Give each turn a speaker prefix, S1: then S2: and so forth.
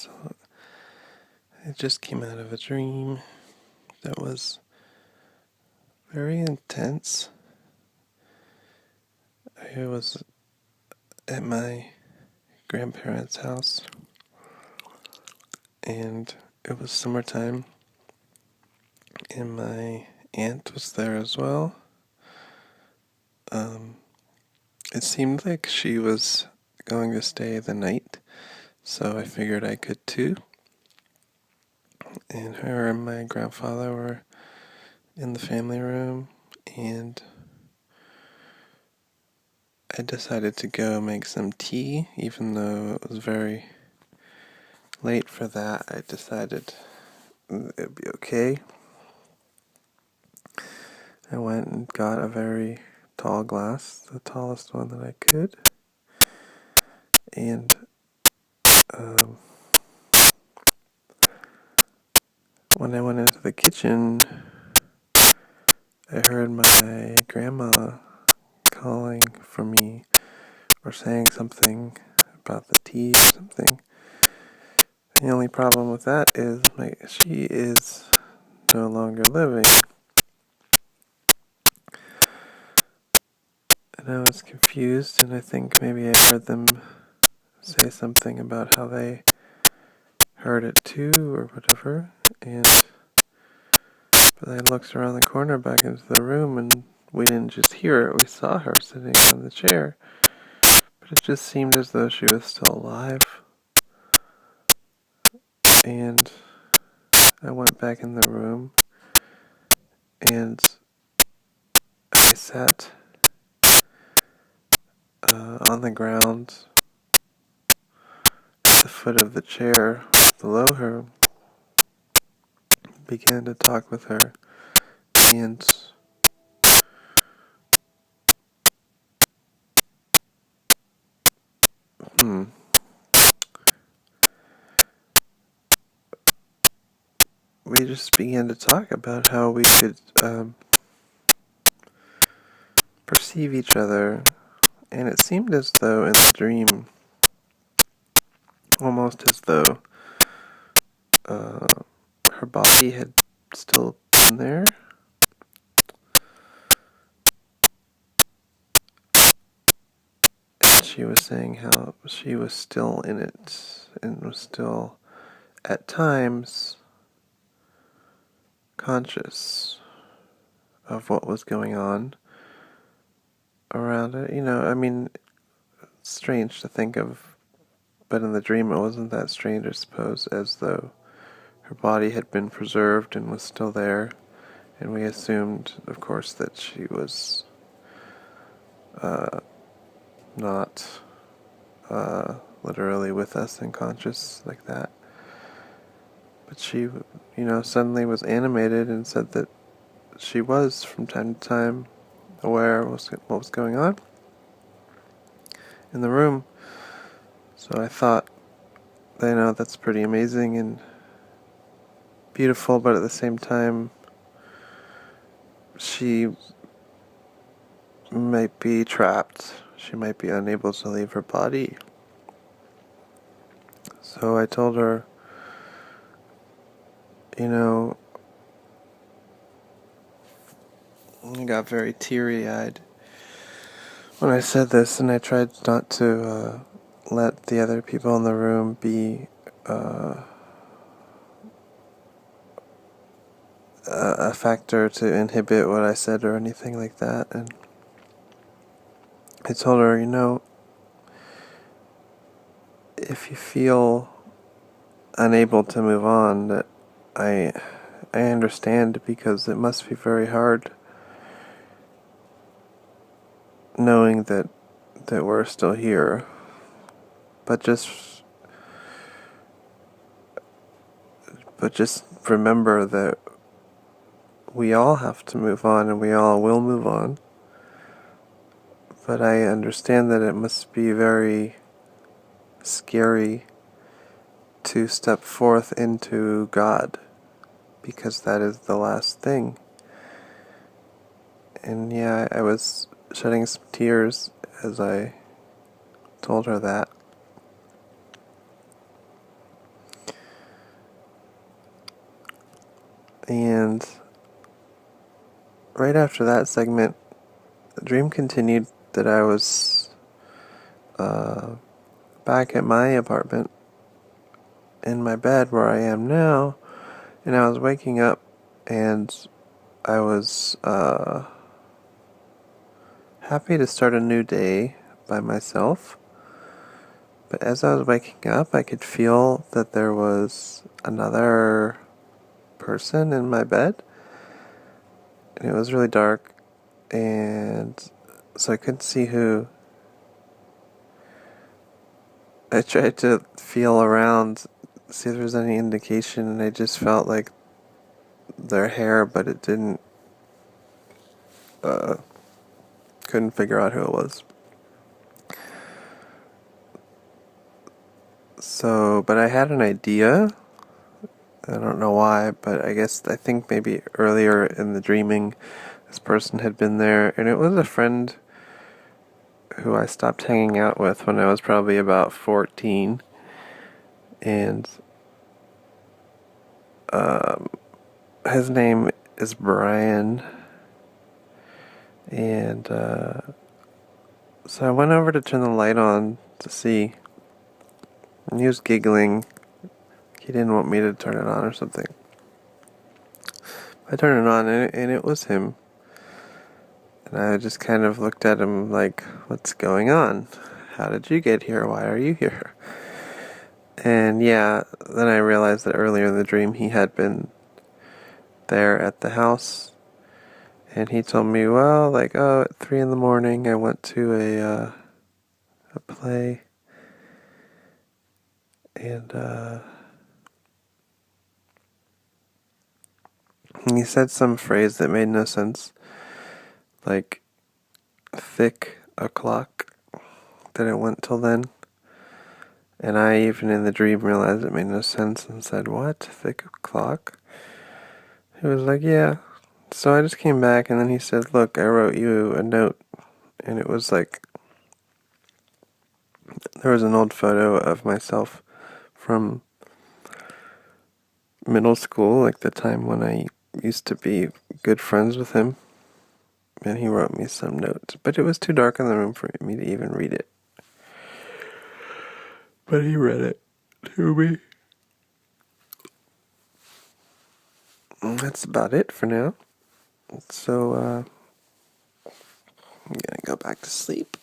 S1: So I just came out of a dream that was very intense. I was at my grandparents' house, and it was summertime, and my aunt was there as well. It seemed like she was going to stay the night, so I figured I could too. And her and my grandfather were in the family room, and I decided to go make some tea, even though it was very late for that. I decided it'd be okay. I went and got a very tall glass, the tallest one that I could, and when I went into the kitchen, I heard my grandma calling for me or saying something about the tea or something. The only problem with that is she is no longer living. And I was confused, and I think maybe I heard them say something about how they heard it too or whatever. But I looked around the corner back into the room, and we didn't just hear it, we saw her sitting on the chair. But it just seemed as though she was still alive. And I went back in the room, and I sat on the ground at the foot of the chair below her, began to talk with her, and we just began to talk about how we could perceive each other, and it seemed as though in the dream, almost as though her body had still been there. And she was saying how she was still in it and was still, at times, conscious of what was going on around it. It's strange to think of, but in the dream it wasn't that strange, I suppose, as though her body had been preserved and was still there, and we assumed, of course, that she was not literally with us and conscious like that. But she, suddenly was animated and said that she was, from time to time, aware of what was going on in the room. So I thought, that's pretty amazing and beautiful, but at the same time, she might be trapped. She might be unable to leave her body. So I told her, I got very teary-eyed when I said this, and I tried not to let the other people in the room be a factor to inhibit what I said or anything like that. And I told her, if you feel unable to move on, that I understand, because it must be very hard knowing that we're still here. But just remember that we all have to move on, and we all will move on. But I understand that it must be very scary to step forth into God, because that is the last thing. And yeah, I was shedding some tears as I told her that. And right after that segment, the dream continued that I was back at my apartment in my bed where I am now, and I was waking up and I was happy to start a new day by myself. But as I was waking up, I could feel that there was another person in my bed, and it was really dark, and so I couldn't see who. I tried to feel around, see if there was any indication, and I just felt like their hair, but it didn't, couldn't figure out who it was. So, but I had an idea. I don't know why, but I think maybe earlier in the dreaming, this person had been there, and it was a friend who I stopped hanging out with when I was probably about 14. And his name is Brian. And so I went over to turn the light on to see. And he was giggling. He didn't want me to turn it on or something. I turned it on, and it was him. And I just kind of looked at him like, what's going on? How did you get here? Why are you here? And yeah, then I realized that earlier in the dream he had been there at the house. And he told me, well, like, at 3 in the morning I went to a play. And he said some phrase that made no sense. Like, thick o'clock. That it went till then. And I, even in the dream, realized it made no sense and said, what? Thick o'clock? He was like, yeah. So I just came back, and then he said, look, I wrote you a note. And it was like, there was an old photo of myself from middle school, like the time when I used to be good friends with him. And he wrote me some notes. But it was too dark in the room for me to even read it. But he read it to me. And that's about it for now. So, I'm gonna go back to sleep.